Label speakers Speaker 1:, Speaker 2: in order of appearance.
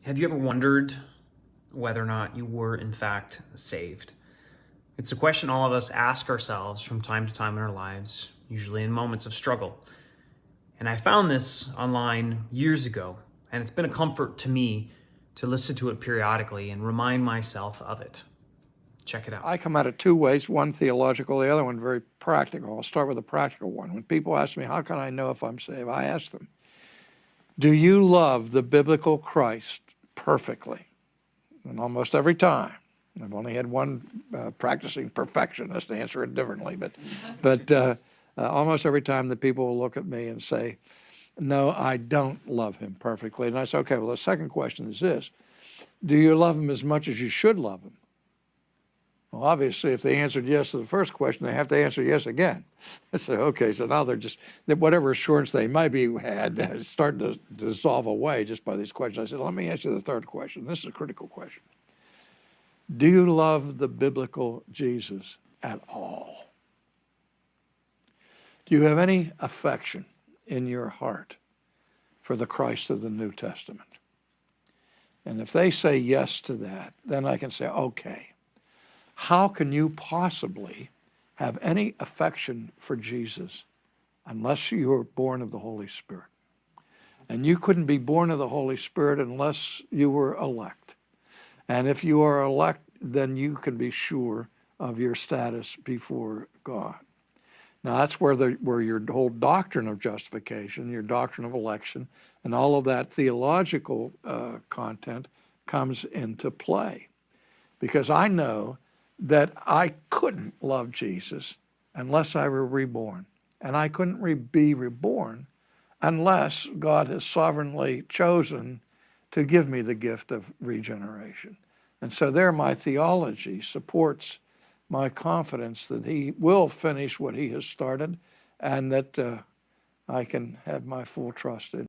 Speaker 1: Have you ever wondered whether or not you were in fact saved? It's a question all of us ask ourselves from time to time in our lives, usually in moments of struggle. And I found this online years ago, and it's been a comfort to me to listen to it periodically and remind myself of it. Check it out.
Speaker 2: I come at it two ways, one theological, the other one very practical. I'll start with the practical one. When people ask me, how can I know if I'm saved? I ask them, do you love the biblical Christ perfectly? And almost every time, I've only had one practicing perfectionist answer it differently, but almost every time the people will look at me and say, no, I don't love him perfectly. And I say, okay, well, the second question is this: do you love him as much as you should love him? Well, obviously, if they answered yes to the first question, they have to answer yes again. I say, okay, so now they're just, whatever assurance they might be had is starting to dissolve away just by these questions. I said, let me answer the third question. This is a critical question. Do you love the biblical Jesus at all? Do you have any affection in your heart for the Christ of the New Testament? And if they say yes to that, then I can say, okay, how can you possibly have any affection for Jesus unless you were born of the Holy Spirit? And you couldn't be born of the Holy Spirit unless you were elect. And if you are elect, then you can be sure of your status before God. Now that's where your whole doctrine of justification, your doctrine of election, and all of that theological content comes into play. Because I know that I couldn't love Jesus unless I were reborn. And I couldn't be reborn unless God has sovereignly chosen to give me the gift of regeneration. And so there my theology supports my confidence that he will finish what he has started and that I can have my full trust in